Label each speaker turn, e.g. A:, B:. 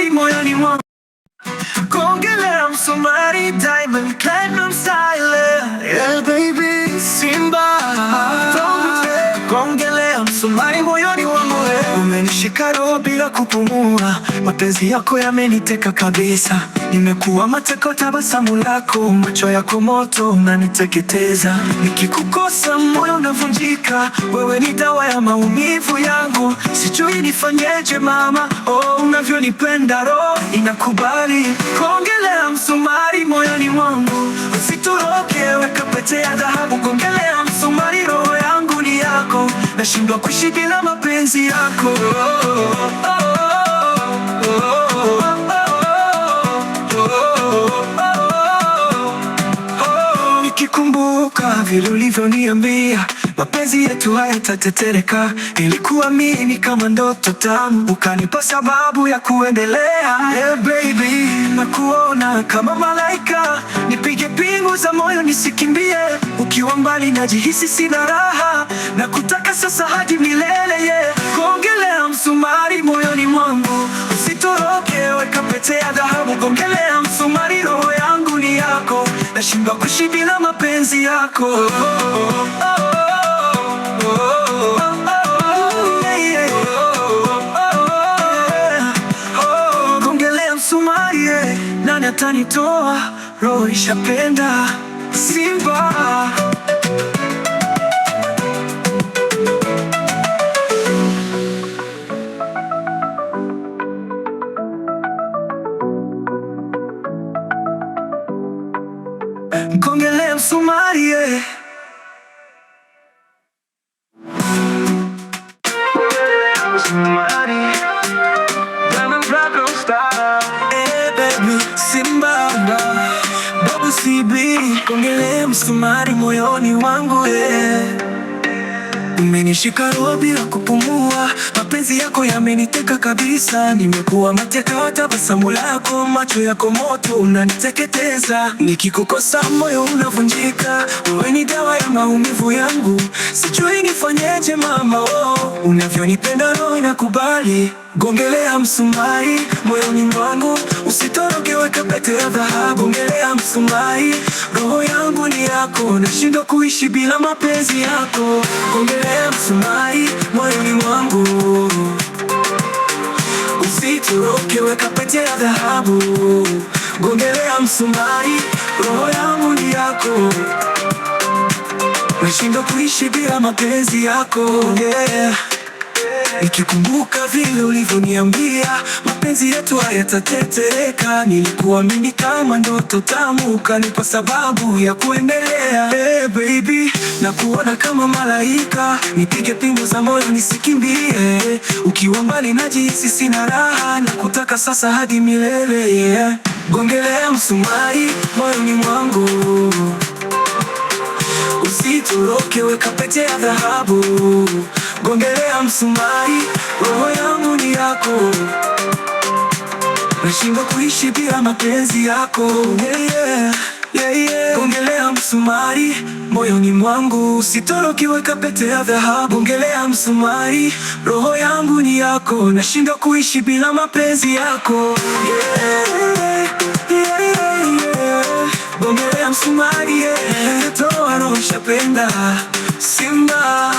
A: msumari moyoni mwangu. Gongelea msumari, Diamond Platnumz style. Yeah baby, Simba. Gongelea msumari moyoni mwangu. Umenishika roho bila kupumua, mapenzi yako yameniteka kabisa. Nimekuwa mateka tabasamu lako, macho yako moto unaniteketeza. Nikikukosa moyo unavunjika, wewe ni dawa ya maumivu yangu. Sijui nifanyeje mama, oh unavyonipenda roho inakubali. Gongelea msumari moyoni mwangu, usitoroke, weka pete ya dhahabu. Gongelea msumari, roho yangu ni yako, nashindwa kuishi bila mapenzi yako. Nikikumbuka vile ulivyoniambia mapenzi yetu hayatatetereka, nilikuamini kama ndoto tamu, ukanipa sababu ya kuendelea. Yeah baby, nakuona kama malaika, nipige pingu za moyo nisikimbie. Ukiwa mbali najihisi sina raha, nakutaka sasa hadi milele. Yeah, gongelea msumari moyoni mwangu, usitoroke, weka pete ya dhahabu. Gongelea msumari, roho yangu ni yako, nashindwa kuishi bila mapenzi yako. Gongelea msumari, nani atanitoa? Roho ishapenda Simba. Gongelea msumari, Diamond Platnumz style. Baby, Simba, Babu CB. Gongelea msumari moyoni mwangu, umenishika roho bila kupumua, mapenzi yako yameniteka kabisa. Nimekuwa mateka wa tabasamu lako, macho yako moto unaniteketeza. Nikikukosa moyo unavunjika, wewe ni dawa ya maumivu yangu. Sijui nifanyeje mama, oh unavyonipenda roho inakubali. Gongelea msumari moyoni mwangu, usitoroke, weka pete ya dhahabu. Gongelea msumari, roho yangu ni yako, nashindwa kuishi bila mapenzi yako. Gongelea msumari moyoni mwangu, usitoroke, weka pete ya dhahabu. Gongelea msumari, roho yangu ni yako, nashindwa kuishi bila mapenzi yako. Yeah. Nikikumbuka vile ulivyoniambia mapenzi yetu hayatatetereka, nilikuamini kama ndoto tamu, ukanipa sababu ya kuendelea. Hey baby, nakuona kama malaika, nipige pingu za moyo nisikimbie. Ukiwa mbali najihisi sina raha, nakutaka sasa hadi milele. Yeah. Gongelea msumari moyoni mwangu, usitoroke, weka pete ya dhahabu. Gongelea msumari, roho yangu ni yako, nashindwa kuishi bila mapenzi yako. Yeah, yeah, yeah. Gongelea msumari moyoni mwangu, usitoroke, weka pete ya dhahabu. Gongelea msumari, roho yangu ni yako, nashindwa kuishi bila mapenzi yako. Yeah, yeah, yeah. Gongelea msumari, toa roho ishapenda Simba.